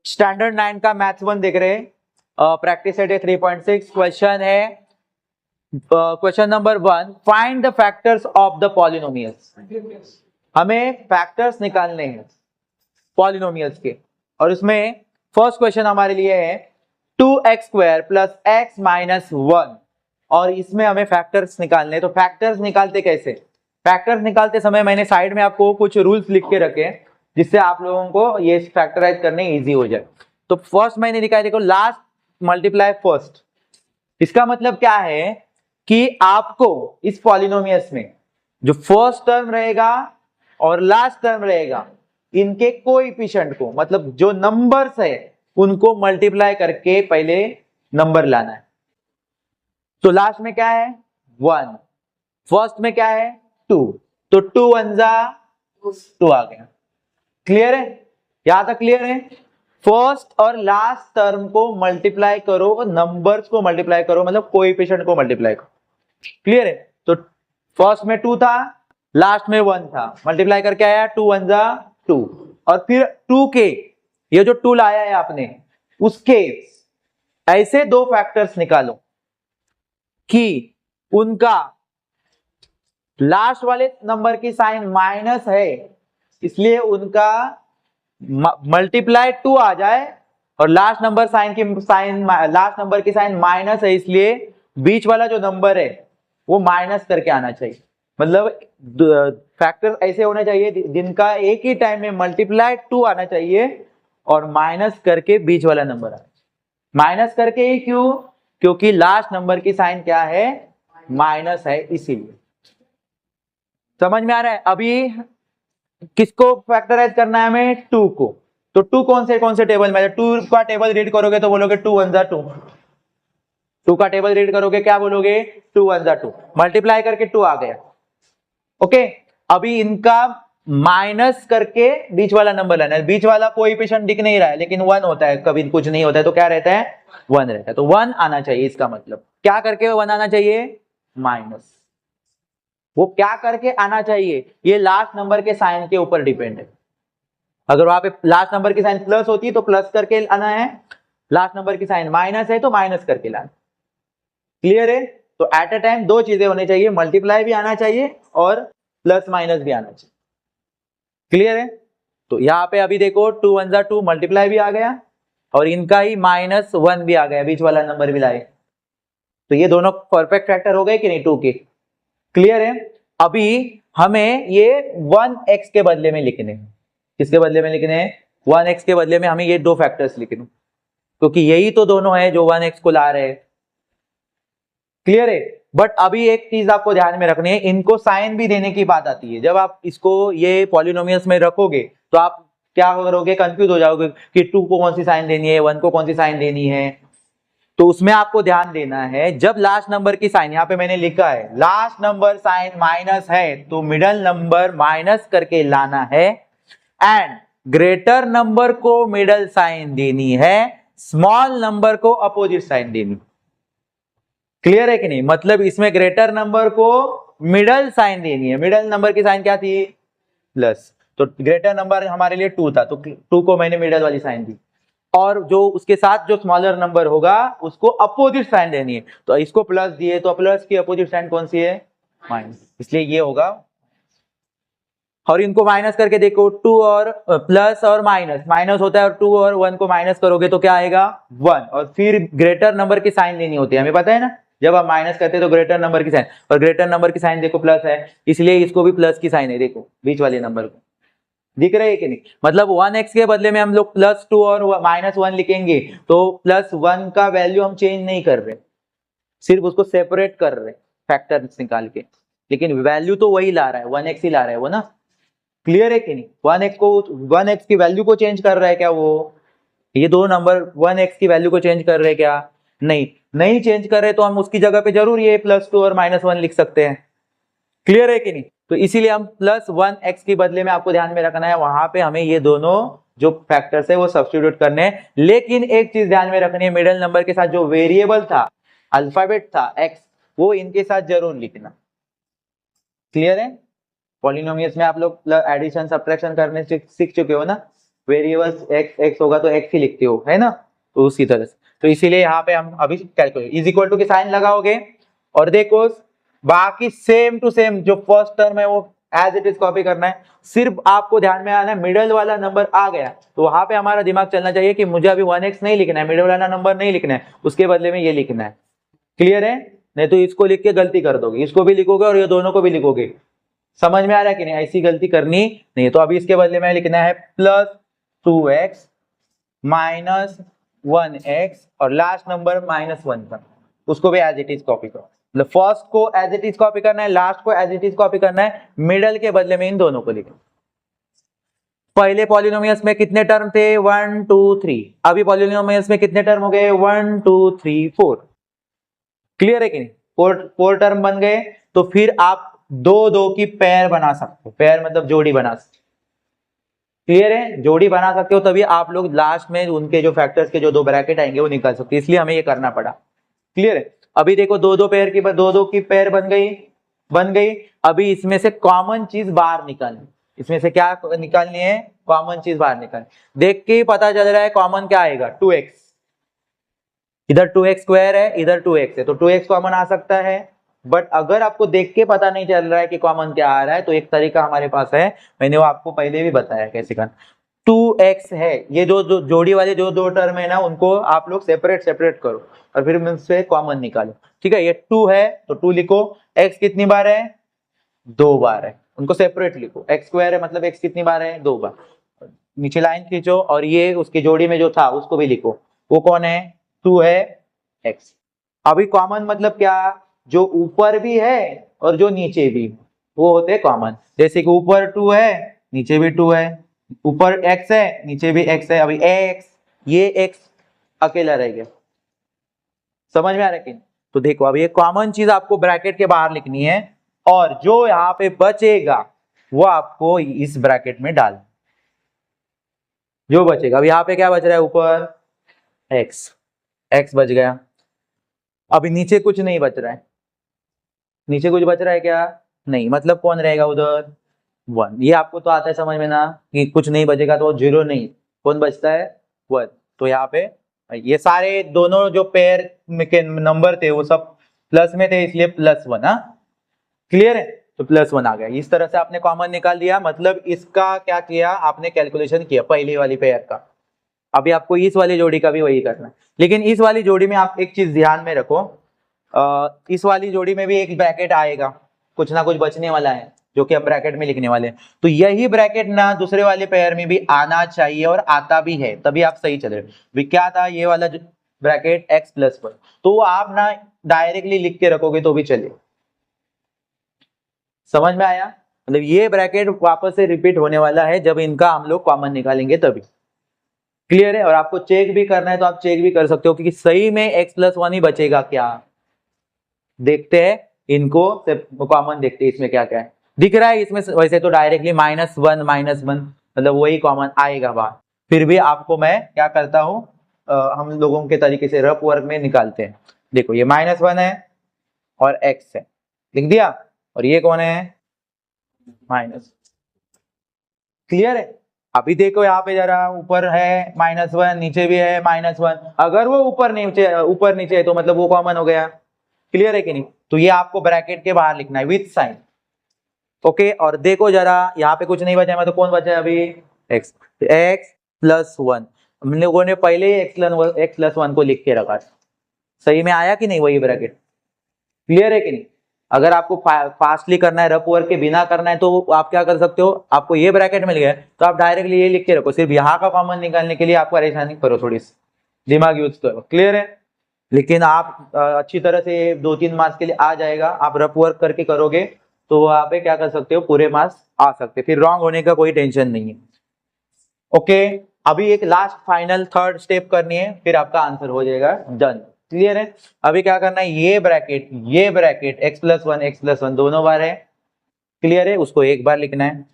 Standard 9 का maths 1 देख रहे हैं। प्रैक्टिस सेट है 3.6। क्वेश्चन है question number 1, find the factors of the polynomials. हमें फैक्टर्स निकालने हैं पॉलिनोमियल्स के, और इसमें फर्स्ट क्वेश्चन हमारे लिए है 2x² प्लस x माइनस 1, और इसमें हमें फैक्टर्स निकालने हैं। तो फैक्टर्स निकालते कैसे? फैक्टर्स निकालते समय मैंने साइड में आपको कुछ रूल्स लिख के रखे हैं जिससे आप लोगों को ये फैक्टराइज करने इजी हो जाए। तो फर्स्ट मैंने लिखा है, देखो, लास्ट मल्टीप्लाई फर्स्ट। इसका मतलब क्या है कि आपको इस पॉलिनोमियल्स में जो फर्स्ट टर्म रहेगा और लास्ट टर्म रहेगा, इनके कोएफिशिएंट को, मतलब जो नंबर्स है उनको मल्टीप्लाई करके पहले नंबर लाना है। तो लास्ट में क्या है 1, फर्स्ट में क्या है 2, तो 2 1 जा 2 आ गया। क्लियर है? यहां तक क्लियर है? फर्स्ट और लास्ट टर्म को मल्टीप्लाई करो, नंबर्स को मल्टीप्लाई करो, मतलब कोएफिशिएंट को मल्टीप्लाई करो। क्लियर है? तो फर्स्ट में 2 था, लास्ट में 1 था, मल्टीप्लाई करके आया 2 1 जा 2, और फिर 2 के ये जो 2 लाया है आपने, उसके ऐसे दो फैक्टर्स निकालो कि उनका लास्ट वाले नंबर की साइन माइनस है, इसलिए उनका मल्टीप्लाई 2 आ जाए, और लास्ट नंबर लास्ट नंबर की साइन माइनस है, इसलिए बीच वाला जो नंबर है वो माइनस करके आना चाहिए। मतलब फैक्टर ऐसे होने चाहिए जिनका एक ही टाइम में मल्टीप्लाई 2 आना चाहिए और माइनस करके बीच वाला नंबर आना चाहिए। माइनस करके ही क्यों? क्योंकि लास्ट नंबर की साइन क्या है? माइनस है, इसीलिए। समझ में आ रहा है? अभी किसको फैक्टराइज करना है हमें? 2 को। तो 2 कौन से टेबल में? 2 का टेबल रीड करोगे तो बोलोगे 2 1 जा 2। 2 का टेबल रीड करोगे क्या बोलोगे? 2 1 जा 2। मल्टीप्लाई करके 2 आ गया। ओके, अभी इनका माइनस करके बीच वाला नंबर लेना है। बीच वाला कोएफिशिएंट दिख नहीं रहा है, लेकिन 1 होता है, कभी कुछ नहीं होता है तो क्या रहता है? 1 रहता है। तो 1 आना चाहिए। इसका मतलब क्या करके 1 आना चाहिए? माइनस। वो क्या करके आना चाहिए? ये लास्ट नंबर के साइन के ऊपर डिपेंड है। अगर वहां पे लास्ट नंबर की साइन प्लस होती तो प्लस करके आना है, लास्ट नंबर की साइन माइनस है तो माइनस करके लाना। क्लियर है? तो एट अ टाइम दो चीजें होनी चाहिए, मल्टीप्लाई भी आना चाहिए और प्लस माइनस भी आना चाहिए। क्लियर है? तो यहाँ पे अभी देखो 2 1 जा 2, मल्टीप्लाई भी आ गया और इनका ही -1 भी आ गया, बीच वाला नंबर भी लाए। तो ये दोनों परफेक्ट फैक्टर हो गए कि नहीं 2 के? क्लियर है? अभी हमें ये 1x के बदले में लिखने हैं। किसके बदले में लिखने हैं? 1x के बदले में हमें ये दो फैक्टर्स लिखने, क्योंकि यही तो दोनों है जो 1x को ला रहे हैं। क्लियर है? बट अभी एक चीज आपको ध्यान में रखनी है, इनको साइन भी देने की बात आती है। जब आप इसको ये पॉलिनोमियल्स में रखोगे तो आप क्या करोगे? कंफ्यूज हो जाओगे कि 2 को कौन सी साइन देनी है, 1 को कौन सी साइन देनी है। तो उसमें आपको ध्यान देना है, जब लास्ट नंबर की साइन, यहां पे मैंने लिखा है लास्ट नंबर साइन माइनस है तो मिडल नंबर माइनस करके लाना है, एंड ग्रेटर नंबर को मिडल साइन देनी है, स्मॉल नंबर को अपोजिट साइन देनी। क्लियर है कि नहीं? मतलब इसमें ग्रेटर नंबर को मिडल साइन देनी है। मिडल नंबर की साइन क्या थी? प्लस। तो ग्रेटर नंबर हमारे लिए 2 था, तो 2 को मैंने मिडल वाली साइन दी, और जो उसके साथ जो स्मॉलर नंबर होगा उसको अपोजिट साइन देनी है। तो इसको प्लस दिए तो प्लस की अपोजिट साइन कौन सी है? माइनस, इसलिए ये होगा। और इनको माइनस करके देखो, 2 और प्लस और माइनस, माइनस होता है, और 2 और 1 को माइनस करोगे तो क्या आएगा? 1। और फिर ग्रेटर नंबर की साइन लेनी होती है, हमें पता है ना, जब आप माइनस करते हैं तो ग्रेटर नंबर की साइन, और ग्रेटर नंबर की साइन देखो प्लस है, इसलिए इसको भी प्लस की साइन है। देखो बीच वाले नंबर को दिख रहे है कि नहीं? मतलब 1x के बदले में हम लोग +2 और -1 लिखेंगे, तो +1 का वैल्यू हम चेंज नहीं कर रहे, सिर्फ उसको सेपरेट कर रहे फैक्टर्स निकाल के, लेकिन वैल्यू तो वही ला रहा है, 1x ही ला रहा है वो ना। क्लियर है कि नहीं? 1x की वैल्यू को चेंज कर रहा है क्या वो? ये दो नंबर 1x की वैल्यू को चेंज कर रहे हैं क्या? नहीं चेंज कर रहे, तो हम उसकी जगह पे जरूर ये +2 और -1 लिख सकते हैं। क्लियर है कि नहीं? तो इसीलिए हम +1x के बदले में, आपको ध्यान में रखना है, वहां पे हमें ये दोनों जो फैक्टर्स है वो सब्स्टिट्यूट करने हैं। लेकिन एक चीज ध्यान में रखनी है, मिडिल नंबर के साथ जो वेरिएबल था, अल्फाबेट था x, वो इनके साथ जरूर लिखना। क्लियर है? पॉलिनोमियल्स में आप लोग एडिशन सब्ट्रैक्शन करने सीख चुके हो ना, वेरिएबल्स एक्स एक्स होगा तो एक्स ही लिखते हो, है ना, तो उसी तरह से। तो इसीलिए यहाँ पे हम अभी कैलकुलेट इज इक्वल टू के साइन लगाओगे और देखो बाकी सेम टू सेम जो फर्स्ट टर्म है वो एज इट इज कॉपी करना है। सिर्फ आपको ध्यान में आना है मिडल वाला नंबर आ गया तो वहां पे हमारा दिमाग चलना चाहिए कि मुझे अभी 1x नहीं लिखना है, मिडल वाला नंबर नहीं लिखना है, उसके बदले में ये लिखना है। क्लियर है? नहीं तो इसको लिख के गलती कर दोगे, इसको भी लिखोगे और ये दोनों को भी लिखोगे। समझ में आ रहा है कि नहीं? ऐसी गलती करनी नहीं। तो अभी इसके बदले में लिखना है +2x माइनस 1x और लास्ट नंबर -1 का, उसको भी एज इट इज कॉपी करो। मतलब फर्स्ट को एज इट इज कॉपी करना है, लास्ट को एज इट इज कॉपी करना है, मिडल के बदले में इन दोनों को लिखो। पहले पॉलिनोमियल्स में कितने टर्म थे? 1 2 3। अभी पॉलिनोमियल्स में कितने टर्म हो गए? 1 2 3 4। क्लियर है कि नहीं? फोर टर्म बन गए तो फिर आप दो दो की पेयर बना सकते हो। पेयर मतलब जोड़ी बना सकते। क्लियर है? जोड़ी बना सकते हो, तभी आप लोग लास्ट में उनके जो फैक्टर्स के जो दो ब्रैकेट आएंगे वो निकाल सकते हो, इसलिए हमें ये करना पड़ा। क्लियर है? अभी देखो दो दो की पेयर बन गई। अभी इसमें से कॉमन चीज बाहर निकालनी। इसमें से क्या निकालनी है? कॉमन चीज बाहर निकालनी। देख के ही पता चल रहा है कॉमन क्या आएगा? 2x। इधर 2x स्क्वायर है, इधर 2x है, तो 2x कॉमन आ सकता है। बट अगर आपको देख के पता नहीं चल रहा है कि कॉमन क्या आ रहा है तो एक तरीका हमारे पास है, मैंने वो आपको पहले भी बताया कैसे करना। 2x है, ये जो जोड़ी वाले जो दो टर्म है ना उनको आप लोग सेपरेट करो और फिर उनसे कॉमन निकालो। ठीक है, ये 2 है तो 2 लिखो। x कितनी बार है? 2 बार है, उनको सेपरेट लिखो। x स्क्वायर है मतलब x कितनी बार है? 2 बार। नीचे लाइन खींचो और ये उसकी जोड़ी में जो था उसको भी लिखो। वो कौन है? 2 है x। अभी कॉमन मतलब क्या? जो ऊपर भी है और जो नीचे भी, वो होते कॉमन। जैसे कि ऊपर 2 है, नीचे भी 2 है, ऊपर x है, नीचे भी x है। अभी x, ये x अकेला रह गया। समझ में आ रहा है कि नहीं? तो देखो अब ये कॉमन चीज आपको ब्रैकेट के बाहर लिखनी है और जो यहाँ पे बचेगा वो आपको इस ब्रैकेट में डाल। जो बचेगा, अब यहाँ पे क्या बच रहा है? ऊपर x बच गया। अभी नीचे कुछ नहीं बच रहा है। नीचे कुछ बच रहा है क्या? नहीं। मतलब कौन रहेगा उधर? 1। ये आपको तो आता है समझ में ना कि कुछ नहीं बचेगा तो 0 नहीं, कौन बचता है? 1। तो यहाँ पे ये सारे दोनों जो पेयर के नंबर थे वो सब प्लस में थे, इसलिए +1। हाँ, क्लियर है? तो +1 आ गया। इस तरह से आपने कॉमन निकाल दिया। मतलब इसका क्या किया आपने? कैलकुलेशन किया पहली वाली पेयर का। अभी आपको इस वाली जोड़ी का भी वही करना है। लेकिन इस वाली जोड़ी में आप एक चीज ध्यान में रखो, इस वाली जोड़ी में भी एक ब्रैकेट आएगा, कुछ ना कुछ बचने वाला है जो कि हम ब्रैकेट में लिखने वाले हैं। तो यही ब्रैकेट ना दूसरे वाले पेयर में भी आना चाहिए और आता भी है, तभी आप सही चल रहे हो। क्या था ये वाला ब्रैकेट? x+1। तो आप ना डायरेक्टली लिख के रखोगे तो भी चले। समझ में आया? मतलब ये ब्रैकेट वापस से रिपीट होने वाला है जब इनका हम लोग कॉमन निकालेंगे तभी। क्लियर है? और आपको चेक भी करना है तो आप चेक भी कर सकते हो कि सही में x+1 ही बचेगा क्या। देखते हैं इनको, कॉमन देखते हैं इसमें क्या क्या है। दिख रहा है इसमें वैसे तो डायरेक्टली -1 मतलब वही कॉमन आएगा बाहर। फिर भी आपको मैं क्या करता हूं, हम लोगों के तरीके से रफ वर्क में निकालते हैं। देखो ये -1 है और x है, लिख दिया। और ये कौन है? माइनस। क्लियर है? अभी देखो यहाँ पे जरा ऊपर है -1, नीचे भी है -1। अगर वो ऊपर नीचे है तो मतलब वो कॉमन हो गया। क्लियर है कि नहीं? तो ये आपको ब्रैकेट के बाहर लिखना है विथ साइन। ओके, और देखो जरा यहाँ पे कुछ नहीं बचा है, तो कौन बचा है अभी? x+1। हम लोगों ने पहले ही x+1 को लिख के रखा। सही में आया कि नहीं वही ब्रैकेट? क्लियर है कि नहीं? अगर आपको फास्टली करना है, रफ वर्क के बिना करना है, तो आप क्या कर सकते हो? आपको ये ब्रैकेट मिल गया तो आप डायरेक्टली ये लिख के रखो। सिर्फ यहाँ का कॉमन निकालने के लिए आपको परेशानी करो, थोड़ी सी दिमाग यूज करो। क्लियर है? लेकिन आप अच्छी तरह से 2-3 मार्क्स के लिए आ जाएगा। आप रफ वर्क करके करोगे तो वहां पे क्या कर सकते हो? पूरे मार्क्स आ सकते, फिर रॉन्ग होने का कोई टेंशन नहीं है। ओके, अभी एक लास्ट फाइनल थर्ड स्टेप करनी है, फिर आपका आंसर हो जाएगा डन। क्लियर है? अभी क्या करना है? ये ब्रैकेट x+1 दोनों बार है। क्लियर है? उसको एक बार लिखना है।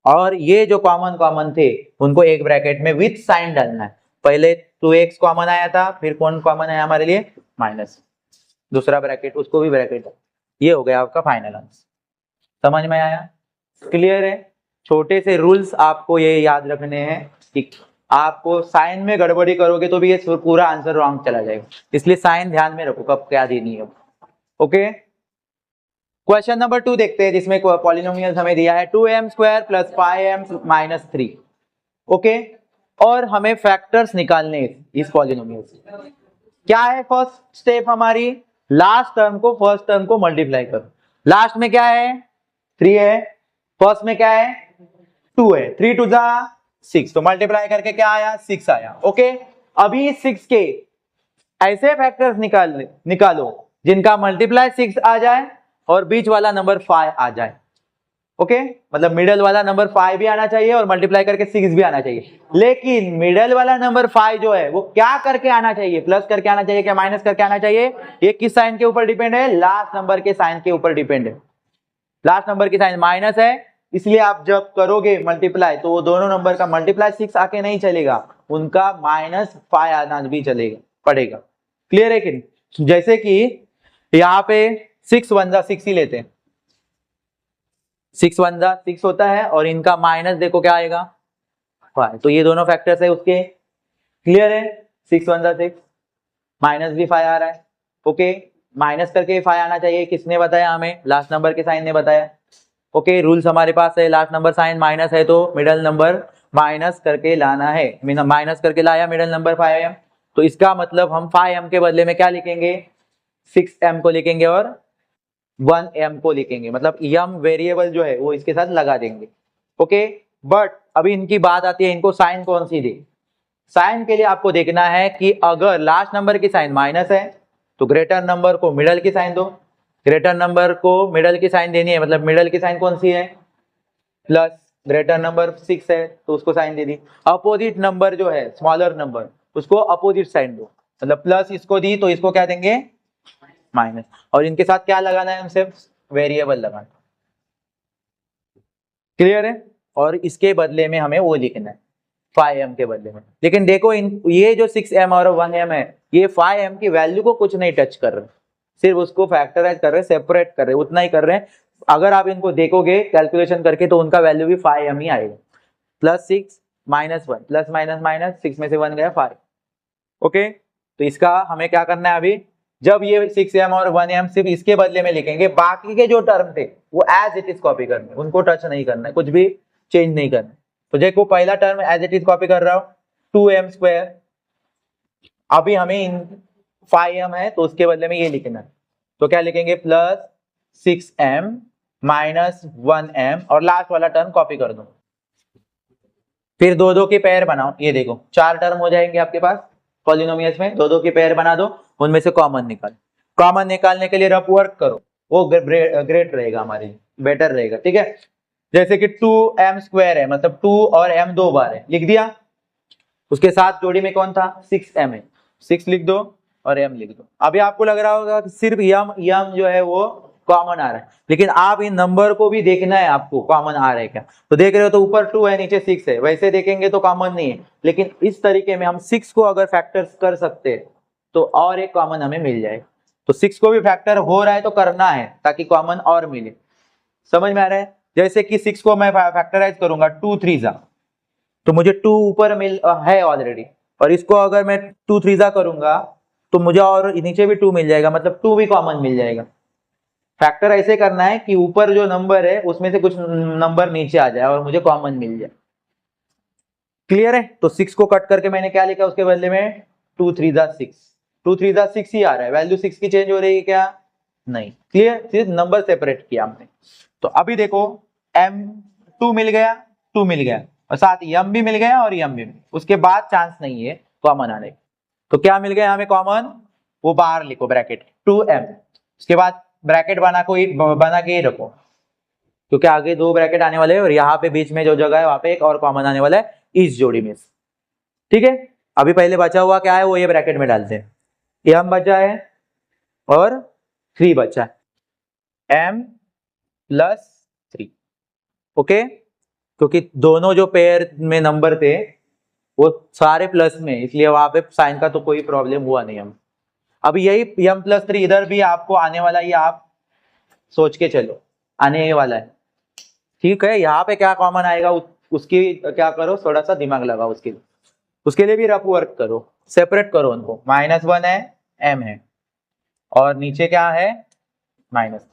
और ये जो कॉमन थे उनको एक ब्रैकेट में विथ साइन डालना है। पहले 2x कॉमन आया था, फिर कौन कॉमन आया हमारे लिए? माइनस। दूसरा ब्रैकेट, उसको भी ब्रैकेट। ये हो गया आपका फाइनल आंसर। समझ में आया? क्लियर है? छोटे से रूल्स आपको ये याद रखने हैं कि आपको साइन में गड़बड़ी करोगे तो भी ये पूरा आंसर रॉन्ग चला जाएगा, इसलिए साइन ध्यान में रखो कब क्या देनी है। ओके, क्वेश्चन नंबर 2 देखते हैं जिसमें पॉलिनोमियल हमें दिया है 2m square plus 5m minus 3। Okay, और हमें फैक्टर्स निकालने इस पॉलिनोमियल से। क्या है फर्स्ट स्टेप हमारी, लास्ट टर्म को फर्स्ट टर्म को मल्टीप्लाई करो। लास्ट में क्या है 3 है, फर्स्ट में क्या है 2 है, 3 टू जा 6, तो मल्टीप्लाई करके क्या आया 6 आया। ओके, अभी 6 के ऐसे फैक्टर्स निकालो जिनका मल्टीप्लाई 6 आ जाए और बीच वाला नंबर 5 आ जाए। ओके, मतलब मिडल वाला नंबर 5 भी आना चाहिए और मल्टीप्लाई करके 6 भी आना चाहिए, लेकिन मिडल वाला नंबर 5 जो है वो क्या करके आना चाहिए, प्लस करके आना चाहिए क्या माइनस करके आना चाहिए। ये किस साइन के ऊपर डिपेंड है, लास्ट नंबर के साइन के ऊपर डिपेंड है। लास्ट नंबर की साइन माइनस है, इसलिए आप जब करोगे मल्टीप्लाई तो वो दोनों नंबर का मल्टीप्लाई 6 आके नहीं चलेगा, उनका -5 आना भी चलेगा पड़ेगा। क्लियर है कि नहीं। जैसे कि यहाँ पे 6 1 जा 6 ही लेते हैं, 6 1 जा 6 होता है और इनका माइनस देखो क्या आएगा 5, तो ये दोनों फैक्टर्स है उसके। क्लियर है, 6 1 जा 6, माइनस भी 5 आ रहा है। ओके, माइनस करके 5 आना चाहिए, किसने बताया हमें, लास्ट नंबर के साइन ने बताया। ओके, रूल्स हमारे पास है, लास्ट नंबर साइन माइनस है तो मिडल नंबर माइनस करके लाना है, माइनस करके लाया मिडल नंबर 5m, तो इसका मतलब हम 5m के बदले में क्या लिखेंगे 6m को लिखेंगे और 1m को लिखेंगे, मतलब m वेरिएबल जो है वो इसके साथ लगा देंगे। ओके, बट अभी इनकी बात आती है इनको साइन कौन सी दे। साइन के लिए आपको देखना है कि अगर लास्ट नंबर की साइन माइनस है तो ग्रेटर नंबर को मिडल की साइन दो, ग्रेटर नंबर को मिडल की साइन देनी है, मतलब मिडल की साइन कौन सी है प्लस, ग्रेटर नंबर 6 है तो उसको साइन दे दी। अपोजिट नंबर जो है स्मॉलर नंबर उसको अपोजिट साइन दो, मतलब प्लस इसको दी तो इसको क्या देंगे माइनस, और इनके साथ क्या लगाना है हमसे वेरिएबल लगाना। क्लियर है, और इसके बदले में हमें वो लिखना है 5m के बदले में। लेकिन देखो ये जो 6m और 1m है ये 5m की वैल्यू को कुछ नहीं टच कर रहे, सिर्फ उसको फैक्टराइज कर रहे, सेपरेट कर रहे, उतना ही कर रहे हैं। अगर आप इनको देखोगे कैलकुलेशन करके तो उनका वैल्यू भी 5m ही आएगा, +6 -1 प्लस माइनस माइनस 6 में से 1 गया 5। ओके, तो इसका हमें क्या करना है अभी, जब ये 6m और 1m सिर्फ इसके बदले में लिखेंगे, बाकी के जो टर्म थे वो एज इट इज कॉपी करने, उनको टच नहीं करना है, कुछ भी चेंज नहीं करना है। तो देखो पहला term as it is copy कर रहा हूं 2m स्क्वायर, अभी हमें इन 5m है तो उसके बदले में ये लिखना है, तो क्या लिखेंगे +6m -1m और लास्ट वाला टर्म कॉपी कर दो। फिर दो दो के पेयर बनाओ, ये देखो 4 टर्म हो जाएंगे आपके पास पॉलिनोमियल्स में, दो दो के पेयर बना दो, उनमें से कॉमन निकालो। कॉमन निकालने के लिए रफ वर्क करो, वो ग्रेट रहेगा हमारे लिए, बेटर रहेगा। ठीक है, जैसे कि 2m स्क्वायर है, मतलब 2 और m 2 बार है, लिख दिया। उसके साथ जोड़ी में कौन था 6m है, 6 लिख दो और m लिख दो। अभी आपको लग रहा होगा कि सिर्फ m जो है वो कॉमन आ रहा है, लेकिन आप इन नंबर को भी देखना है आपको कॉमन आ रहा है क्या। तो देख रहे हो तो ऊपर 2 है नीचे 6 है, वैसे देखेंगे तो कॉमन नहीं है, लेकिन इस तरीके में हम 6 को अगर फैक्टर्स कर सकते हैं तो और एक कॉमन हमें मिल जाए। तो 6 को भी फैक्टर हो रहा है तो करना है ताकि कॉमन और मिले। समझ में आ रहा है, जैसे कि 6 को मैं फैक्टराइज करूंगा 2 3 जा, तो मुझे 2 ऊपर मिल है ऑलरेडी, और इसको अगर मैं 2 3 जा करूंगा तो मुझे और नीचे भी 2 मिल जाएगा, मतलब 2 भी कॉमन मिल जाएगा। फैक्टर ऐसे करना है कि ऊपर जो नंबर है उसमें से कुछ नंबर नीचे आ जाए और मुझे कॉमन मिल जाए। क्लियर है, तो 6 को कट करके मैंने क्या लिखा उसके बदले में 2 3 जा 6, 2 3 जा 6 ही आ रहा है, वैल्यू 6 की चेंज हो रही है क्या, नहीं। क्लियर, सिर्फ नंबर सेपरेट किया हमने। तो अभी देखो m 2 मिल गया, 2 मिल गया और साथ m भी मिल गया और m भी मिल गया, उसके बाद चांस नहीं है कॉमन आने का। तो क्या मिल गया हमें कॉमन, वो बाहर लिखो ब्रैकेट 2m, उसके बाद ब्रैकेट बना के ही रखो, क्योंकि आगे 2 ब्रैकेट आने वाले हैं और यहाँ पे बीच में जो जगह है वहां पे एक और कॉमन आने वाला है इस जोड़ी में। ठीक है, अभी पहले बचा हुआ क्या है वो ये ब्रैकेट में डालते हैं, m बचा है और 3 बचा है, m +3। ओके, क्योंकि दोनों जो पेयर में नंबर थे वो सारे प्लस में, इसलिए वहां पे साइन का तो कोई प्रॉब्लम हुआ नहीं। हम अभी यही m +3 इधर भी आपको आने वाला, ये आप सोच के चलो आने वाला है। ठीक है, यहाँ पे क्या कॉमन आएगा उसकी क्या करो, थोड़ा सा दिमाग लगाओ उसके लिए भी रफ वर्क करो, सेपरेट करो उनको। -1 है, m है, और नीचे क्या है, माइनस।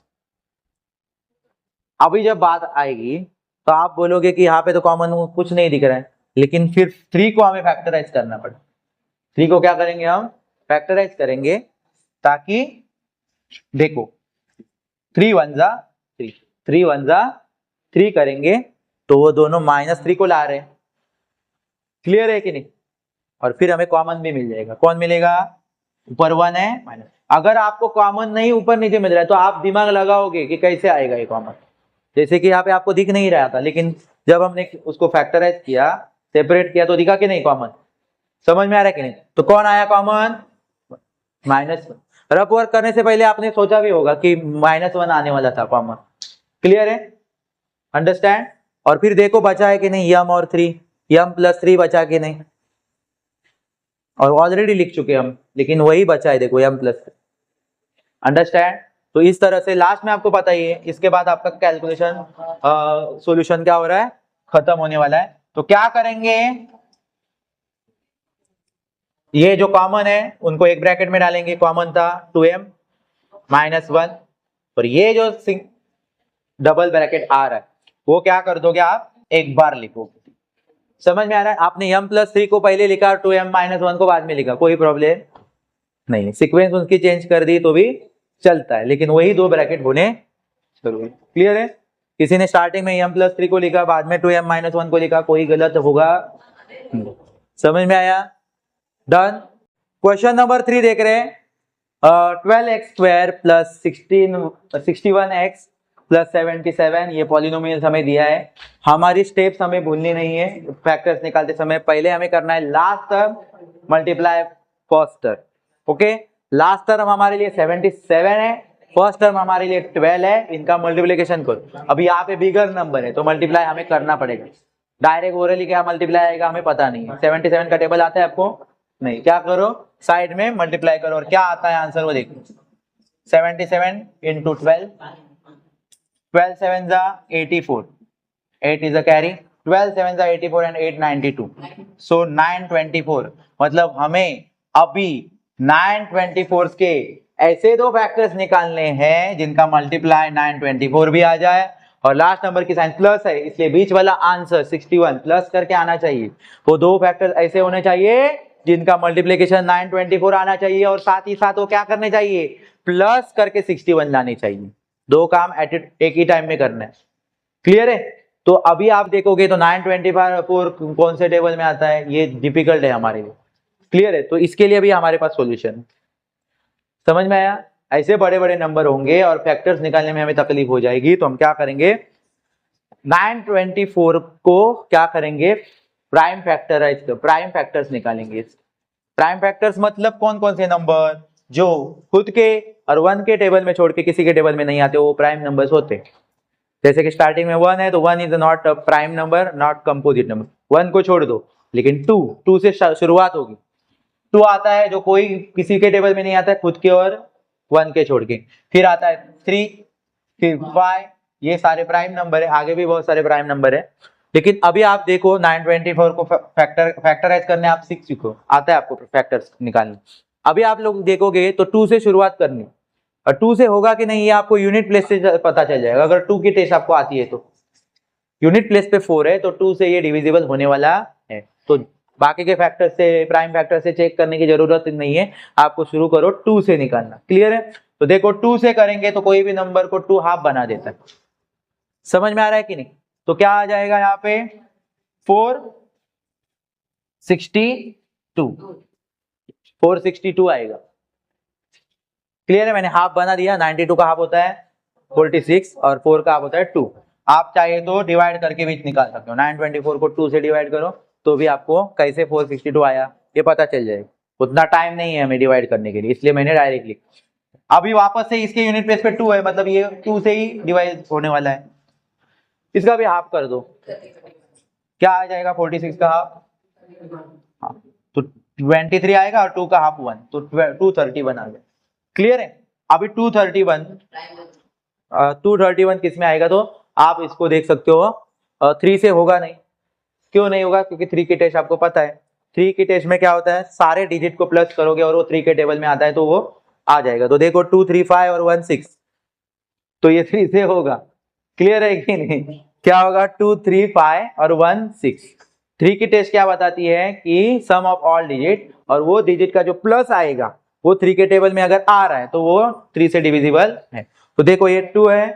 अभी जब बात आएगी तो आप बोलोगे कि यहाँ पे तो कॉमन कुछ नहीं दिख रहा है, लेकिन फिर 3 को हमें फैक्टराइज करना पड़े। 3 को क्या करेंगे, हम फैक्टराइज करेंगे, ताकि देखो 3 1 जा 3, 3 1 जा 3 करेंगे तो वो दोनों -3 को ला रहे हैं। क्लियर है कि नहीं? और फिर हमें कॉमन भी मिल जाएगा। कौन मिलेगा, ऊपर 1 है माइनस। अगर आपको कॉमन नहीं ऊपर नीचे मिल रहा है तो आप दिमाग लगाओगे कि कैसे आएगा ये कॉमन। जैसे कि यहाँ पे आपको दिख नहीं रहा था, लेकिन जब हमने उसको फैक्टराइज किया, सेपरेट किया, तो दिखा कि नहीं कॉमन। समझ में आ रहा है कि नहीं? तो कौन आया कॉमन, -1। रफ वर्क करने से पहले आपने सोचा भी होगा कि -1 आने वाला था कॉमन। क्लियर है, अंडरस्टैंड? और फिर देखो बचा है कि नहीं, m और 3, m+3 बचा कि नहीं, और ऑलरेडी लिख चुके हम, लेकिन वही बचा है, देखो m+3। अंडरस्टैंड? तो इस तरह से लास्ट में आपको पता ही है, इसके बाद आपका कैलकुलेशन सॉल्यूशन क्या हो रहा है, खत्म होने वाला है। तो क्या करेंगे, ये जो कॉमन है उनको एक ब्रैकेट में डालेंगे, कॉमन था 2m -1, और ये जो डबल ब्रैकेट आ रहा है वो क्या कर दोगे आप, एक बार लिखो। समझ में आ रहा है? आपने m+3 को पहले लिखा, 2m -1 को बाद में लिखा, कोई प्रॉब्लम नहीं, सीक्वेंस उसकी चेंज कर दी तो भी चलता है, लेकिन वही 2 ब्रैकेट होने जरूरी। क्लियर है? किसी ने स्टार्टिंग में m+3 को लिखा, बाद में 2m -1 को लिखा, कोई गलत होगा? समझ में आया? डन। क्वेश्चन नंबर 3 देख रहे हैं। 12x² + 61x + 77, ये पॉलिनोमियल्स हमें दिया है। हमारी स्टेप्स हमें भूलनी नहीं है, फैक्टर्स निकालते समय पहले हमें करना है last term multiply first term. Okay, last term हमारे लिए 77 है, फर्स्ट टर्म हमारे लिए 12 है, इनका मल्टीप्लीकेशन करो। अभी यहाँ पे बिगर नंबर है तो मल्टीप्लाई हमें करना पड़ेगा, डायरेक्ट ओरली क्या मल्टीप्लाई आएगा हमें पता नहीं है। 77 का टेबल आता है आपको? नहीं, क्या करो, साइड में मल्टीप्लाई करो, और क्या आता है आंसर वो देखो, 77 × 12, 12 7 जा 84, 8 is a carry, 12 7 जा 84 and 8 92, so 924। मतलब हमें अभी 924 के ऐसे 2 फैक्टर्स निकालने हैं जिनका मल्टीप्लाई 924 भी आ जाए, और लास्ट नंबर की साइन प्लस है, इसलिए बीच वाला आंसर 61 प्लस करके आना चाहिए। वो 2 फैक्टर्स ऐसे होने चाहिए जिनका मल्टीप्लिकेशन 924 आना चाहिए, और साथ ही साथ वो क्या करने चाहिए, प्लस करके 61 लाने चाहिए। 2 काम एक ही टाइम में करना है। क्लियर है? तो अभी आप देखोगे तो 924 कौन से टेबल में आता है, ये डिफिकल्ट है हमारे लिए। क्लियर है? तो इसके लिए भी हमारे पास सॉल्यूशन। समझ में आया? ऐसे बड़े बड़े नंबर होंगे और फैक्टर्स निकालने में हमें तकलीफ हो जाएगी, तो हम क्या करेंगे, 924 को क्या करेंगे, प्राइम फैक्टर्स निकालेंगे। प्राइम फैक्टर्स मतलब कौन कौन से नंबर जो खुद के और 1 के टेबल में छोड़ के किसी के टेबल में नहीं आते, वो प्राइम नंबर्स होते। जैसे कि स्टार्टिंग में 1 है तो 1 is not a prime number, not composite number. 1 को छोड़ दो, लेकिन 2 से शुरुआत होगी। 2 आता है जो कोई किसी के टेबल में नहीं आता है, खुद के और 1 के छोड़ के। फिर आता है 3, फिर 5, ये सारे प्राइम नंबर है। आगे भी बहुत सारे प्राइम नंबर है, लेकिन अभी आप देखो 924 को फैक्टराइज करने आप सीख चुके हो, आता है आपको फैक्टर्स निकालने। अभी आप लोग देखोगे तो 2 से शुरुआत करनी, और 2 से होगा कि नहीं ये आपको यूनिट प्लेस से पता चल जाएगा। अगर 2 की टेस्ट आपको आती है तो यूनिट प्लेस पे 4 है, तो 2 से ये डिविजिबल होने वाला है। तो बाकी के फैक्टर से, प्राइम फैक्टर से चेक करने की जरूरत नहीं है, आपको शुरू करो 2 से निकालना। क्लियर है? तो देखो 2 से करेंगे तो कोई भी नंबर को 2 हाफ बना देता है। समझ में आ रहा है कि नहीं? तो क्या आ जाएगा यहाँ पे, 462 आएगा। क्लियर है? मैंने हाफ बना दिया। 92 का हाफ होता है 46 और 4 का हाफ होता है 2। आप चाहे तो डिवाइड करके भी निकाल सकते हो। 924 को 2 से डिवाइड करो तो भी आपको कैसे 462 आया ये पता चल जाएगा। उतना टाइम नहीं है हमें डिवाइड करने के लिए, इसलिए मैंने डायरेक्ट लिखा। अभी वापस से इसके यूनिट प्लेस पे 2 है, मतलब ये 2 से ही डिवाइड होने वाला है। इसका भी हाफ कर दो, क्या आ जाएगा 46 का हाफ, हाँ, तो 23 आएगा, और 2 का हाफ 1, तो 231 आ गया। क्लियर है? अभी 231 किस में आएगा, तो आप इसको देख सकते हो 3 से होगा नहीं। क्यों नहीं होगा? क्योंकि 3 की टेस्ट आपको पता है। 3 की टेस्ट में क्या होता है, सारे डिजिट को प्लस करोगे और वो 3 के टेबल में आता है तो वो आ जाएगा। तो देखो 2 3 5 और 1 6, तो ये 3 से होगा। क्लियर है कि नहीं? क्या होगा? 2 3 5 और 1 6। 3 की टेस्ट क्या बताती है कि सम ऑफ ऑल डिजिट, और वो डिजिट का जो प्लस आएगा वो 3 के टेबल में अगर आ रहा है तो वो 3 से डिविजिबल है। तो देखो ये 2 है,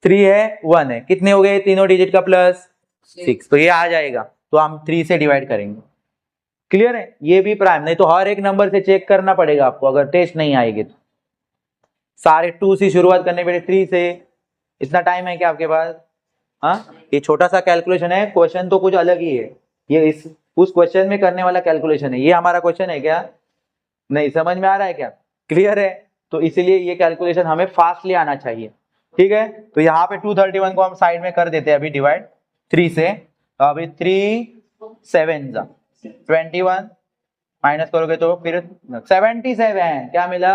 3 है, 1 है, कितने हो गए तीनों डिजिट का प्लस? 6। तो ये आ जाएगा, तो हम 3 से डिवाइड करेंगे। क्लियर है? ये भी प्राइम, नहीं तो हर एक नंबर से चेक करना पड़ेगा आपको अगर टेस्ट नहीं आएगी तो। सारे 2 से शुरुआत करने पड़े, 3 से। इतना टाइम है क्या आपके पास? हाँ, ये छोटा सा कैलकुलेशन है, क्वेश्चन तो कुछ अलग ही है। ये इस उस क्वेश्चन में करने वाला कैलकुलेशन है, ये हमारा क्वेश्चन है क्या? नहीं, समझ में आ रहा है क्या? क्लियर है? तो इसीलिए ये कैलकुलेशन हमें फास्टली आना चाहिए। ठीक है, तो यहाँ पे 231 को हम साइड में कर देते हैं अभी डिवाइड 3 से। तो अभी 3 7 21 माइनस करोगे तो फिर 77, क्या मिला?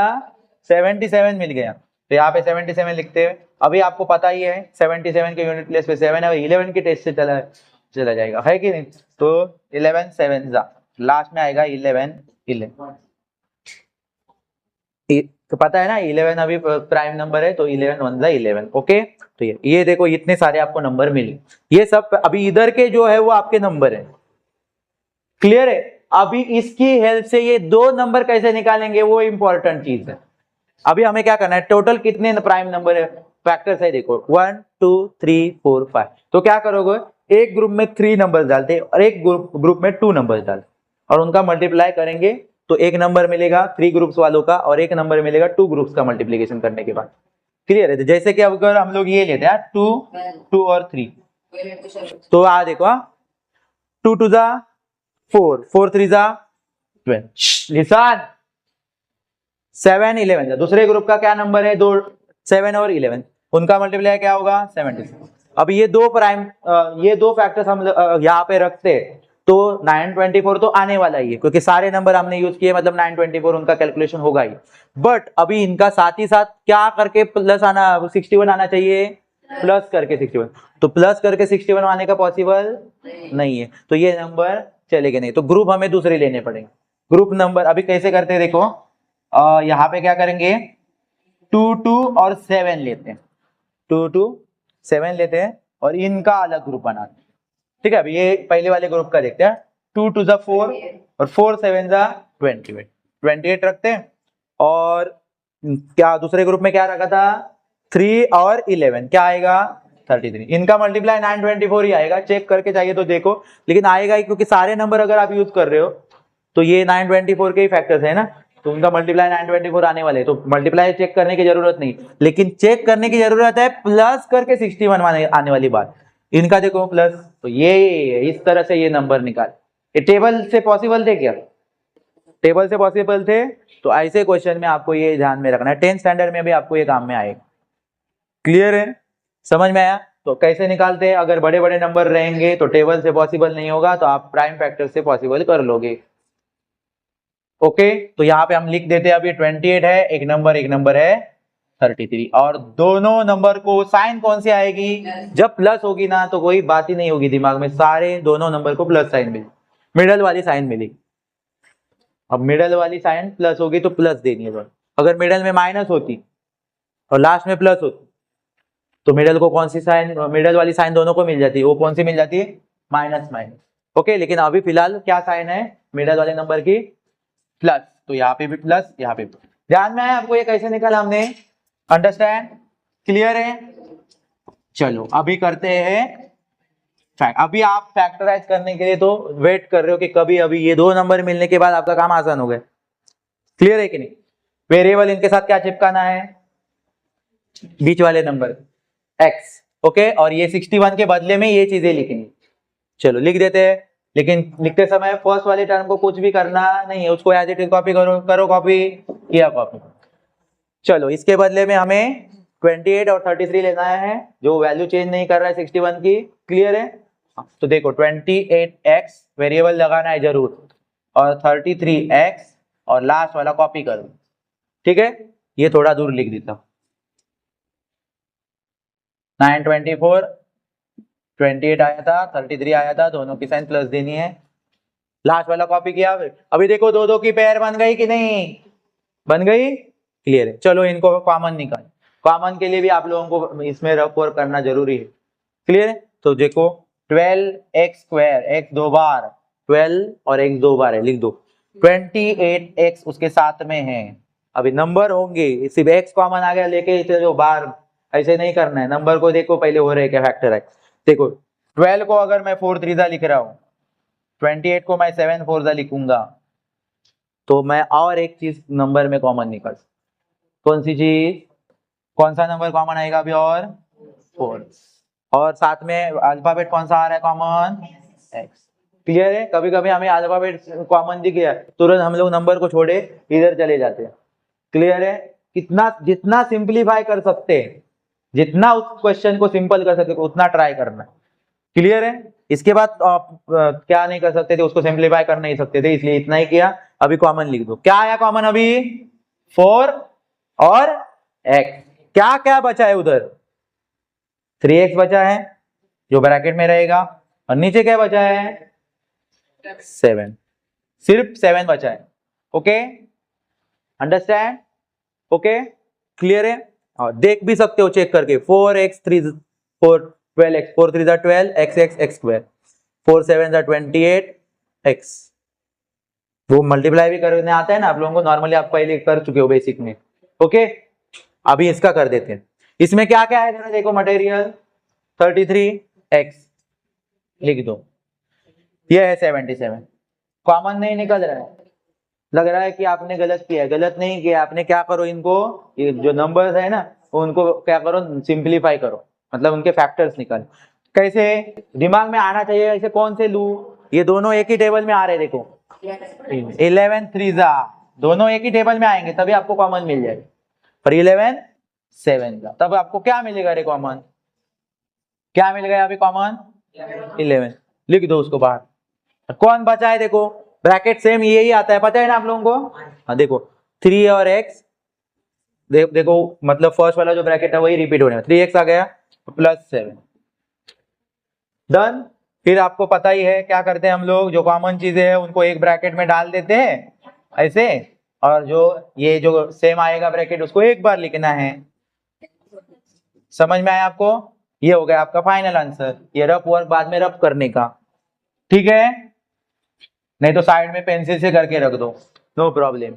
77 मिल गया। तो यहाँ पे 77 लिखते हैं। अभी आपको पता ही है 77 के यूनिट प्लेस पे 7 है, 11 की टेस्ट से चला जाएगा, है कि नहीं? तो 11 7 लास्ट में आएगा 11 11। तो पता है ना 11 अभी प्राइम नंबर है, तो 11 1 11। ओके, तो ये देखो इतने सारे आपको नंबर मिले। ये सब अभी इधर के जो है वो आपके नंबर है। क्लियर है? अभी इसकी हेल्प से ये 2 नंबर कैसे निकालेंगे वो इंपॉर्टेंट चीज है। अभी हमें क्या करना है, टोटल कितने प्राइम नंबर है, फैक्टर्स है देखो 1 2 3 4 5। तो क्या करोगे, एक ग्रुप में 3 नंबर डालते और एक ग्रुप में 2 नंबर डालते और उनका मल्टीप्लाई करेंगे तो एक नंबर मिलेगा 3 ग्रुप्स वालों का और एक नंबर मिलेगा 2 ग्रुप्स का मल्टीप्लीकेशन करने के बाद। क्लियर है? जैसे कि अगर हम लोग ये लेते हैं 2 2 और 3, तो आ देखो 2 2 जा 4 4 3 जा 12, निशान 7 11 जा। दूसरे ग्रुप का क्या नंबर है, 2 7 और 11, उनका मल्टीप्लाई क्या होगा 76। अब ये दो प्राइम ये दो फैक्टर्स हम यहाँ पे रखते तो 924 तो आने वाला ही है, क्योंकि सारे नंबर हमने यूज किए, मतलब 924 उनका कैलकुलेशन होगा ही। बट अभी इनका साथ ही साथ क्या करके प्लस आना 61 आना चाहिए, प्लस करके 61। तो प्लस करके 61 आने का पॉसिबल नहीं है, तो ये नंबर चलेगा नहीं। तो ग्रुप हमें दूसरे लेने पड़ेंगे। ग्रुप नंबर अभी कैसे करते हैं देखो, यहाँ पे क्या करेंगे 2 2 और 7 लेते हैं, 2 2 7 लेते हैं और इनका अलग ग्रुप बनाते हैं। ठीक है, अभी ये पहले वाले ग्रुप का देखते हैं। 2 2 जा 4 और 4 7 जा 28 रखते हैं। और क्या दूसरे ग्रुप में क्या रखा था 3 और 11, क्या आएगा 33। इनका मल्टीप्लाई 924 ही आएगा, चेक करके चाहिए तो देखो, लेकिन आएगा ही, क्योंकि सारे नंबर अगर आप यूज कर रहे हो तो ये 924 के ही फैक्टर्स है ना, तो उनका मल्टीप्लाई 924 आने वाले, तो मल्टीप्लाई चेक करने की जरूरत नहीं, लेकिन चेक करने की जरूरत है प्लस करके 61 आने वाली बात। इनका देखो प्लस, तो ये इस तरह से ये नंबर निकाल। ये टेबल से पॉसिबल थे क्या? टेबल से पॉसिबल थे, तो ऐसे क्वेश्चन में आपको ये ध्यान में रखना है, 10th स्टैंडर्ड में भी आपको ये काम में आएगा। क्लियर है? समझ में आया? तो कैसे निकालते हैं, अगर बड़े बड़े नंबर रहेंगे तो टेबल से पॉसिबल नहीं होगा, तो आप प्राइम फैक्टर से पॉसिबल कर लोगे। ओके, तो यहाँ पे हम लिख देते हैं, अभी 28 है, एक नंबर है 33, और दोनों नंबर को साइन कौन सी आएगी, जब प्लस होगी ना तो कोई बात ही नहीं होगी दिमाग में, सारे दोनों नंबर को प्लस साइन मिली, मिडल वाली साइन मिली। अब मिडल वाली साइन प्लस होगी तो प्लस देनी है, अगर मिडल में माइनस होती और लास्ट में प्लस होती तो मिडल को कौन सी साइन, मिडल वाली साइन दोनों को मिल जाती है, वो कौन सी मिल जाती है, माइनस माइनस। ओके, लेकिन अभी फिलहाल क्या साइन है मिडल वाले नंबर की, प्लस, तो यहाँ पे भी प्लस, यहाँ पे भी। ध्यान में आया आपको ये कैसे निकाला हमने, अंडरस्टैंड? क्लियर है? चलो अभी करते हैं अभी आप फैक्टराइज करने के लिए तो वेट कर रहे हो कि कभी अभी ये 2 नंबर मिलने के बाद आपका काम आसान हो गया। क्लियर है कि नहीं? वेरिएबल इनके साथ क्या चिपकाना है, बीच वाले नंबर x। ओके, और ये 61 के बदले में ये चीजें लिखनी। चलो लिख देते हैं, लेकिन लिखते समय फर्स्ट वाले टर्म को कुछ भी करना नहीं है, उसको एज इट इज कॉपी करो कॉपी किया कॉपी। चलो इसके बदले में हमें 28 और 33 लेना है, जो वैल्यू चेंज नहीं कर रहा है 61 की। क्लियर है? तो देखो 28x वेरिएबल लगाना है जरूर, और 33x और लास्ट वाला कॉपी करो। ठीक है, ये थोड़ा दूर लिख देता हूं 9 24 28 आया था, 33 आया था, दोनों की साइन प्लस देनी है। लास्ट वाला कॉपी किया। अभी देखो दो दो की पेयर बन गई कि नहीं, बन गई, क्लियर है। चलो इनको कॉमन निकाल, कॉमन के लिए भी आप लोगों को इसमें रफ वर्क करना जरूरी है, क्लियर है। तो देखो 12x², x 2 बार 12 और x 2 बार है, लिख दो 28x उसके साथ में है। अभी नंबर होंगे, सिर्फ x कॉमन आ गया लेके इसे जो बार, ऐसे नहीं करना है। नंबर को देखो पहले हो रहे क्या फैक्टर है। देखो 12 को अगर मैं 4 3 लिख रहा हूँ, 28 को मैं 7 4 लिखूंगा, तो मैं और एक चीज नंबर में कॉमन निकाल, कौन सी चीज, कौन सा नंबर कॉमन आएगा अभी, और 4, और साथ में अल्फाबेट कौन सा आ रहा है कॉमन, x, क्लियर है। कभी कभी हमें अल्फाबेट कॉमन दिख गया, तुरंत हम लोग नंबर को छोड़े इधर चले जाते हैं, क्लियर है। कितना जितना सिंप्लीफाई कर सकते हैं, जितना उस क्वेश्चन को सिंपल कर सकते उतना ट्राई करना, क्लियर है। इसके बाद आप क्या नहीं कर सकते थे, उसको सिंप्लीफाई कर नहीं सकते थे, इसलिए इतना ही किया। अभी कॉमन लिख दो, क्या आया कॉमन अभी, 4 और x, क्या क्या बचा है उधर, 3x बचा है जो ब्रैकेट में रहेगा, और नीचे क्या बचा है, 7, सिर्फ 7 बचा है। ओके, अंडरस्टैंड, ओके, क्लियर है। और देख भी सकते हो चेक करके, 4x 3 4 12x, 4 3 12 x², 4 7 28 x, वो मल्टीप्लाई भी करने आता है ना आप लोगों को, नॉर्मली आप पहले कर चुके हो बेसिक में। ओके, अभी इसका कर देते हैं। इसमें क्या क्या है जरा देखो, मटेरियल 33x लिख दो, ये है 77, कॉमन नहीं निकल रहा है, लग रहा है कि आपने गलत किया, गलत नहीं किया आपने। क्या करो, इनको ये जो नंबर्स है ना उनको क्या करो, सिंप्लीफाई करो, मतलब उनके फैक्टर्स निकाल। कैसे दिमाग में आना चाहिए, ऐसे कौन से लू, ये दोनों एक ही टेबल में आ रहे, देखो 11 3 दोनों एक ही टेबल में आएंगे तभी आपको कॉमन मिल जाएगा। पर 11 7 तब आपको क्या मिलेगा रे कॉमन, क्या मिल गया अभी कॉमन 11, लिख दो उसको बाहर। कौन बचा है देखो, ब्रैकेट सेम यही आता है, पता है ना आप लोगों को। हाँ देखो 3 और x, देखो मतलब फर्स्ट वाला जो ब्रैकेट है वही रिपीट होने, 3x आ गया प्लस 7, डन। फिर आपको पता ही है क्या करते हैं हम लोग, जो कॉमन चीजें हैं उनको एक ब्रैकेट में डाल देते हैं ऐसे, और जो ये जो सेम आएगा ब्रैकेट उसको एक बार लिखना है। समझ में आया आपको, ये हो गया आपका फाइनल आंसर। ये रफ वर्क बाद में रफ करने का, ठीक है, नहीं तो साइड में पेंसिल से करके रख दो, नो प्रॉब्लम।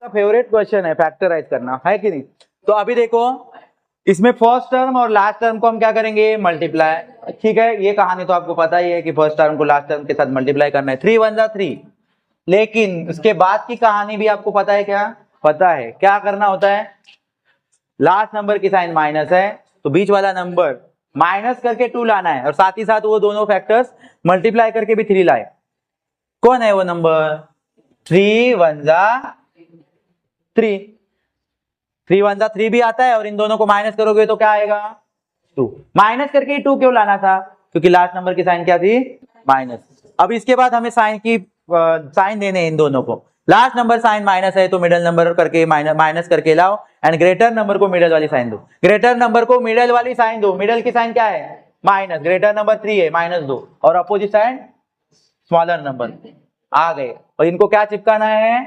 फेवरेट क्वेश्चन है फैक्टराइज करना, है कि नहीं। तो अभी देखो इसमें फर्स्ट टर्म और लास्ट टर्म को हम क्या करेंगे, मल्टीप्लाई, ठीक है। ये कहानी तो आपको पता ही है कि फर्स्ट टर्म को लास्ट टर्म के साथ मल्टीप्लाई करना है, 3 1 3। लेकिन उसके बाद की कहानी भी आपको पता है, क्या पता है, क्या करना होता है, लास्ट नंबर की साइन माइनस है तो बीच वाला नंबर माइनस करके 2 लाना है, और साथ ही साथ वो दोनों फैक्टर्स मल्टीप्लाई करके भी 3 लाए। कौन है वो नंबर, 3 1 3, 3 1 3 भी आता है, और इन दोनों को माइनस करोगे तो क्या आएगा 2। माइनस करके 2 क्यों लाना था, क्योंकि लास्ट नंबर की साइन क्या थी, माइनस। अब इसके बाद हमें साइन की साइन देने इन दोनों को, लास्ट नंबर साइन माइनस है तो मिडिल नंबर करके माइनस करके लाओ, एंड ग्रेटर नंबर को मिडिल वाली साइन दो, ग्रेटर नंबर को मिडिल वाली साइन दो, मिडिल की साइन क्या है माइनस, ग्रेटर नंबर 3 है माइनस 2, और अपोजिट साइन स्मॉलर नंबर आ गए। और इनको क्या चिपकाना है,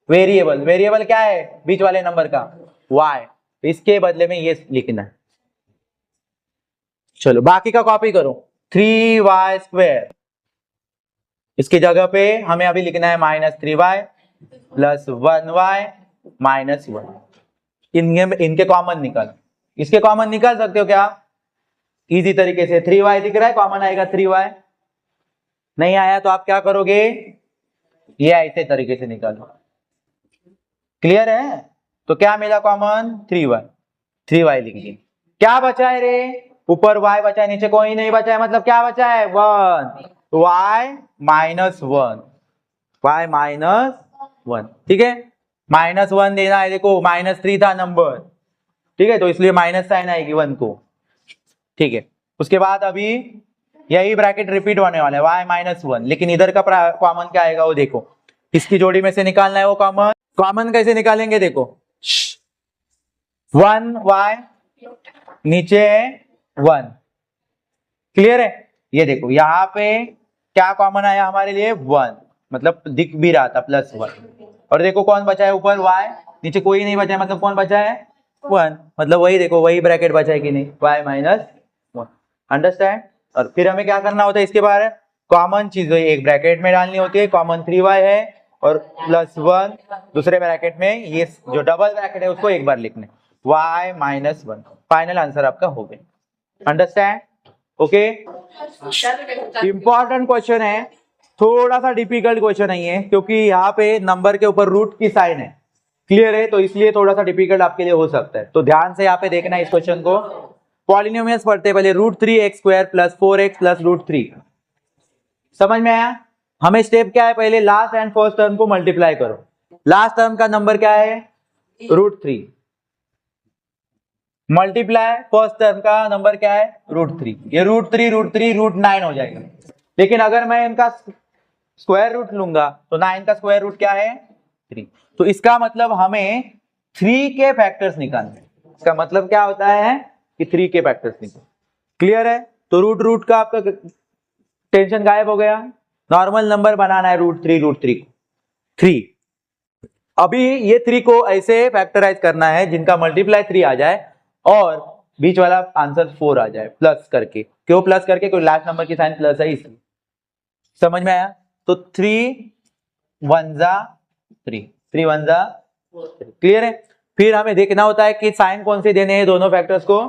वेरिएबल, वेरिएबल क्या है बीच वाले नंबर का y, इसके बदले में ये लिखना है। चलो बाकी का कॉपी करो, 3y², इसकी जगह पे हमें अभी लिखना है -3y प्लस 1y माइनस 1। इनके कॉमन निकाल, इसके कॉमन निकाल सकते हो क्या, इजी तरीके से। 3y दिख रहा है, कॉमन आएगा 3y, नहीं आया तो आप क्या करोगे, ये ऐसे तरीके से निकालो, क्लियर है। तो क्या मिला कॉमन, 3y लिख दिए। क्या बचा है रे, ऊपर y बचा है, नीचे कोई नहीं बचा है, मतलब क्या बचा है 1, y माइनस 1, y माइनस 1, ठीक है। -1 देना है, देखो -3 था नंबर, ठीक है, तो इसलिए माइनस साइन आएगी 1 को, ठीक है। उसके बाद अभी यही ब्रैकेट रिपीट होने वाला है, y माइनस 1, लेकिन इधर का कॉमन क्या आएगा वो देखो, इसकी जोड़ी में से निकालना है वो कॉमन। कॉमन कैसे निकालेंगे देखो, 1y नीचे है 1। क्लियर है? ये देखो यहाँ पे क्या कॉमन आया हमारे लिए 1, मतलब दिख भी रहा था +1। और देखो कौन बचा है ऊपर y, नीचे कोई नहीं बचा है, मतलब कौन बचा है 1, मतलब वही देखो वही ब्रैकेट बचा है कि नहीं, y - 1। अंडरस्टैंड? और फिर हमें क्या करना होता है इसके बारे में, कॉमन चीज एक ब्रैकेट में डालनी होती है, कॉमन 3y है और +1 दूसरे ब्रैकेट में, ये जो डबल ब्रैकेट है उसको एक बार लिखने, y - 1। फाइनल आंसर आपका हो गया। अंडरस्टैंड? ओके। इंपॉर्टेंट क्वेश्चन है, थोड़ा सा डिफिकल्ट क्वेश्चन नहीं है क्योंकि यहाँ पे नंबर के ऊपर रूट की साइन है। क्लियर है? तो इसलिए थोड़ा सा डिफिकल्ट आपके लिए हो सकता है, तो ध्यान से यहाँ पे देखना है इस क्वेश्चन को। पॉलिनोमियल्स पढ़ते पहले, √3x² + 4x + √3। समझ में आया? हमें स्टेप क्या है, पहले लास्ट एंड फर्स्ट टर्म को मल्टीप्लाई करो। लास्ट टर्म का नंबर क्या है √3, मल्टीप्लाई फर्स्ट टर्म का नंबर क्या है √3। ये √3 √9 हो जाएगा। लेकिन अगर मैं इनका स्क्वायर रूट लूंगा तो 9 का स्क्वायर रूट क्या है 3। तो इसका मतलब हमें 3 के फैक्टर्स निकालने। इसका मतलब क्या होता है कि 3 के फैक्टर्स निकालने। क्लियर है? तो रूट का आपका टेंशन गायब हो गया। नॉर्मल नंबर बनाना है √3 को 3। अभी ये 3 को ऐसे फैक्टराइज करना है जिनका मल्टीप्लाई 3 आ जाए और बीच वाला आंसर 4 आ जाए प्लस करके। क्यों प्लस करके? क्योंकि लास्ट नंबर की साइन प्लस है इसलिए। समझ में आया? तो 3 1 जा 3, 3 1 जा 3। क्लियर है? फिर हमें देखना होता है कि साइन कौन से देने हैं दोनों फैक्टर्स को।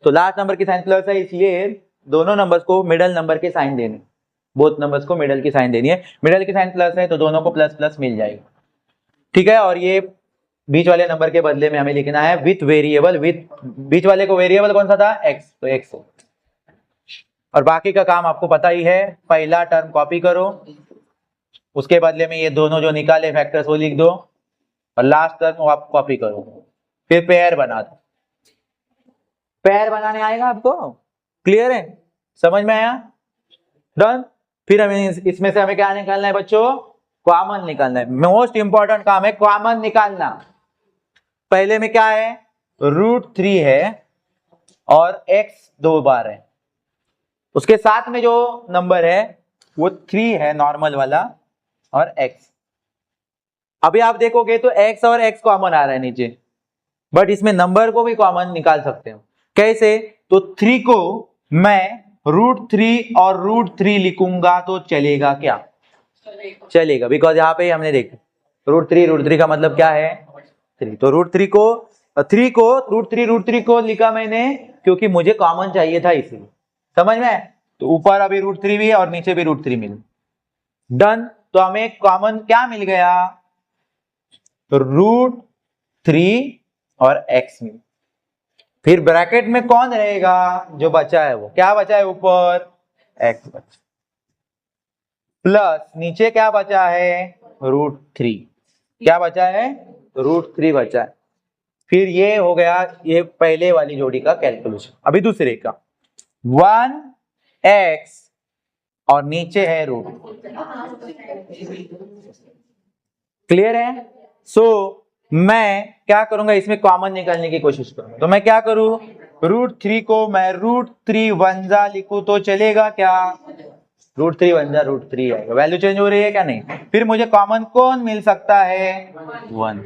तो लास्ट नंबर की साइन प्लस है इसलिए दोनों नंबर्स को मिडल नंबर के साइन देने, बोथ नंबर्स को मिडल की साइन देनी है। मिडल की साइन प्लस है तो दोनों को प्लस प्लस मिल जाएगा। ठीक है? और ये बीच वाले नंबर के बदले में हमें लिखना है विथ वेरिएबल, विथ बीच वाले को वेरिएबल कौन सा था x, तो x हो। और बाकी का काम आपको पता ही है, पहला टर्म कॉपी करो, उसके बदले में ये दोनों जो निकाले फैक्टर्स वो लिख दो और लास्ट टर्म आप कॉपी करो, फिर पेयर बना दो। पेयर बनाने आएगा आपको? क्लियर है? समझ में आया? डन। फिर हमें इसमें से हमें क्या निकालना है बच्चों, कॉमन निकालना है। मोस्ट इंपॉर्टेंट काम है कॉमन निकालना। पहले में क्या है √3 है और x 2 बार है, उसके साथ में जो नंबर है वो 3 है नॉर्मल वाला और x। अभी आप देखोगे तो x और x कॉमन आ रहा है नीचे, बट इसमें नंबर को भी कॉमन निकाल सकते हो। कैसे? तो 3 को मैं √3 और √3 लिखूंगा तो चलेगा क्या? चलेगा, बिकॉज यहाँ पे हमने देखा √3 का मतलब क्या है 3। तो √3 को लिखा मैंने क्योंकि मुझे कॉमन चाहिए था इसलिए। समझ में? तो ऊपर अभी √3 भी है और नीचे भी √3 मिल। डन। तो हमें कॉमन क्या मिल गया √3 और x मिल। फिर ब्रैकेट में कौन रहेगा, जो बचा है वो क्या बचा है ऊपर x बचा, प्लस नीचे क्या बचा है √3, क्या बचा है √3 बचा है। फिर ये हो गया ये पहले वाली जोड़ी का कैलकुलेशन। अभी दूसरे का 1x और नीचे है क्लियर है? सो मैं क्या करूंगा, इसमें कॉमन निकालने की कोशिश करूंगा। तो मैं क्या करूं, √3 को मैं √3 1 जा लिखूं तो चलेगा क्या? √3 1 जा √3 आएगा। वैल्यू चेंज हो रही है क्या? नहीं। फिर मुझे कॉमन कौन मिल सकता है 1।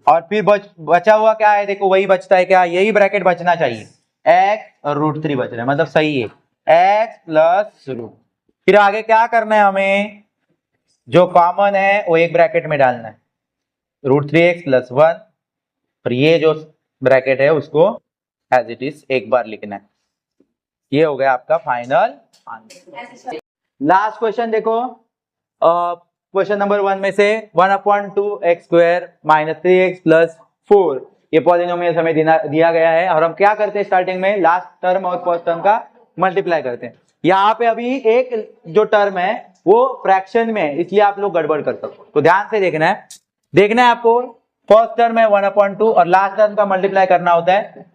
और फिर बचा हुआ क्या है, देखो वही बचता है क्या, यही ब्रैकेट बचना चाहिए, x और √3 बच रहा है, मतलब सही है x प्लस √। फिर आगे क्या करना है, हमें जो कॉमन है वो एक ब्रैकेट में डालना है, √3x + 1, और ये जो ब्रैकेट है उसको एज इट इज एक बार लिखना है। ये हो गया आपका फाइनल आंसर। लास्ट क्वेश्चन देखो, क्वेश्चन नंबर 1 में से 1/2x² - 3x + 4 ये पॉलिनोमियल हमें दिया गया है। और हम क्या करते हैं स्टार्टिंग में, लास्ट टर्म और फर्स्ट टर्म का मल्टीप्लाई करते हैं। यहाँ पे अभी एक जो टर्म है वो फ्रैक्शन में है, इसलिए आप लोग गड़बड़ कर सकते हो। तो ध्यान से देखना है आपको। फर्स्ट टर्म है 1/2 और लास्ट टर्म का मल्टीप्लाई करना होता है,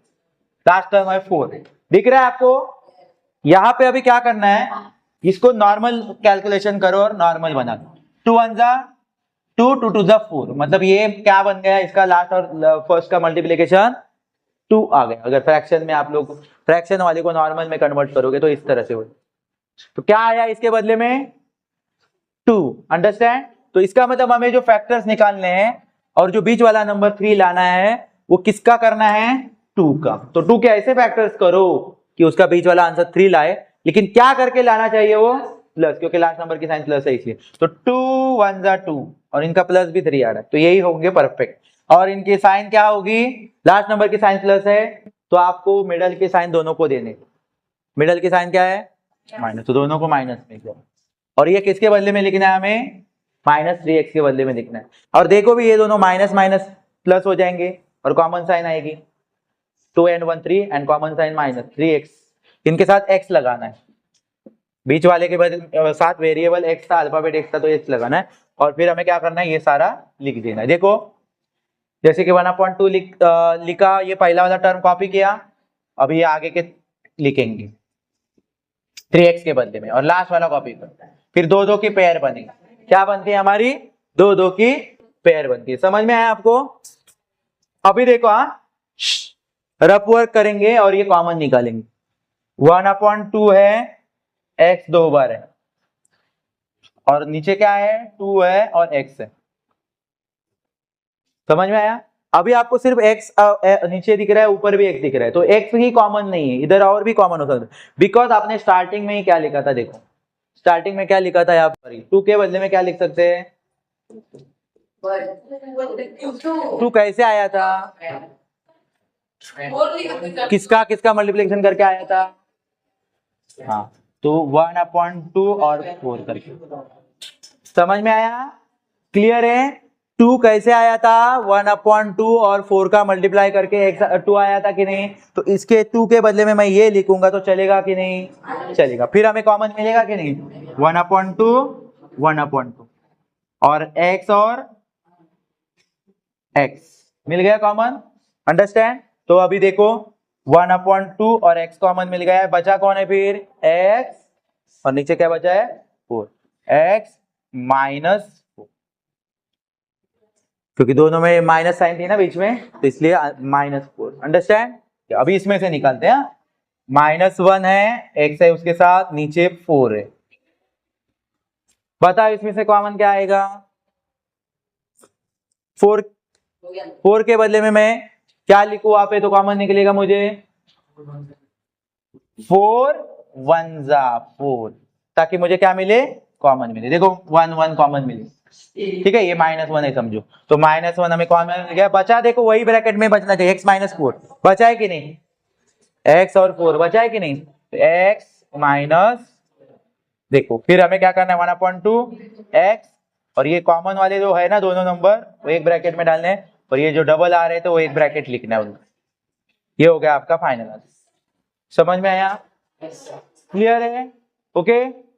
लास्ट टर्म है 4। दिख रहा है आपको? यहाँ पे अभी क्या करना है, इसको नॉर्मल कैलकुलेशन करो और नॉर्मल बना दो। 2 1 जा 2, 2 2 जा 4, मतलब ये क्या बन गया, इसका लास्ट और फर्स्ट का मल्टीप्लिकेशन 2 आ गया। अगर फ्रैक्शन में आप लोग फ्रैक्शन वाले को नॉर्मल में कन्वर्ट करोगे तो इस तरह से हो। तो क्या आया इसके बदले में 2, अंडरस्टैंड। तो इसका मतलब हमें जो फैक्टर्स निकालने हैं और जो बीच वाला नंबर 3 लाना है वो किसका करना है, 2 का। तो 2 के ऐसे फैक्टर्स करो कि उसका बीच वाला आंसर 3 लाए, लेकिन क्या करके लाना चाहिए वो प्लस, क्योंकि लास्ट नंबर की साइन प्लस है इसलिए। तो 2 1 जा 2 और इनका प्लस भी 3 आ रहा है, तो यही होंगे परफेक्ट। और इनकी साइन क्या होगी, लास्ट नंबर की साइन प्लस है तो आपको मिडल के साइन दोनों को देने, मिडल की साइन क्या है माइनस, तो दोनों को माइनस में किया। और ये किसके बदले में लिखना है हमें, -3x के बदले में लिखना है। और देखो भी ये दोनों माइनस माइनस प्लस हो जाएंगे और कॉमन साइन आएगी 2 and 1 3 and common sign -3x, इनके साथ x लगाना है, बीच वाले के साथ वेरिएबल x था, अल्फाबेट x था तो x लगाना है। और फिर हमें क्या करना है, ये सारा लिख देना है। देखो जैसे कि 1/2 लिखा, ये पहला वाला टर्म कॉपी किया, अभी ये आगे के लिखेंगे 3x के बदले में, और लास्ट वाला कॉपी करते हैं। फिर 2 की पेयर बनेगी, क्या बनती है हमारी, 2 की पेयर बनती है। समझ में आया आपको। अभी देखो रफ वर्क करेंगे और ये कॉमन निकालेंगे। 1/2 है, x 2 बार है और नीचे क्या है 2 है और x है। समझ में आया। अभी आपको सिर्फ x नीचे दिख रहा है, ऊपर भी x दिख रहा है, तो x ही कॉमन नहीं है, इधर और भी कॉमन हो सकता है, बिकॉज आपने स्टार्टिंग में ही क्या लिखा था, देखो स्टार्टिंग में क्या लिखा था यहाँ पर, 2 के बदले में क्या लिख सकते हैं, 2 कैसे आया था, किसका किसका मल्टीप्लिकेशन करके आया था, हाँ तो 1/2 और 4 करके। समझ में आया, क्लियर है। 2 कैसे आया था, 1/2 और 4 का मल्टीप्लाई करके 2 आया था कि नहीं, तो इसके 2 के बदले में मैं ये लिखूंगा तो चलेगा कि नहीं, चलेगा। फिर हमें कॉमन मिलेगा कि नहीं, 1/2 1/2 और x और x मिल गया कॉमन, अंडरस्टैंड। तो अभी देखो 1/2 और x कॉमन मिल गया है, बचा कौन है फिर x, और नीचे क्या बचा है 4, x -4, क्योंकि दोनों में माइनस साइन थी ना बीच में, तो इसलिए -4, अंडरस्टैंड। अभी इसमें से निकालते हैं, -1 है, x है उसके साथ, नीचे 4 है। बताओ इसमें से कॉमन क्या आएगा, 4 के बदले में मैं क्या लिखूं वहां पे तो कॉमन निकलेगा मुझे, 4 1 जा 4, ताकि मुझे क्या मिले, कॉमन मिले। देखो 1 1 कॉमन मिले, ठीक है, ये -1 है समझो, तो -1 हमें कॉमन मिल गया। बचा देखो वही ब्रैकेट में बचना चाहिए, x -4 बचा है कि नहीं, x और 4 बचा है कि नहीं, x माइनस, देखो फिर हमें क्या करना है 1/2 x, और ये कॉमन वाले जो है ना दोनों नंबर वो एक ब्रैकेट में डालने हैं, और ये जो डबल आ रहे हैं तो वो एक ब्रैकेट लिखना है उनका। ये हो गया आपका फाइनल आंसर। समझ में आया, क्लियर है, ओके।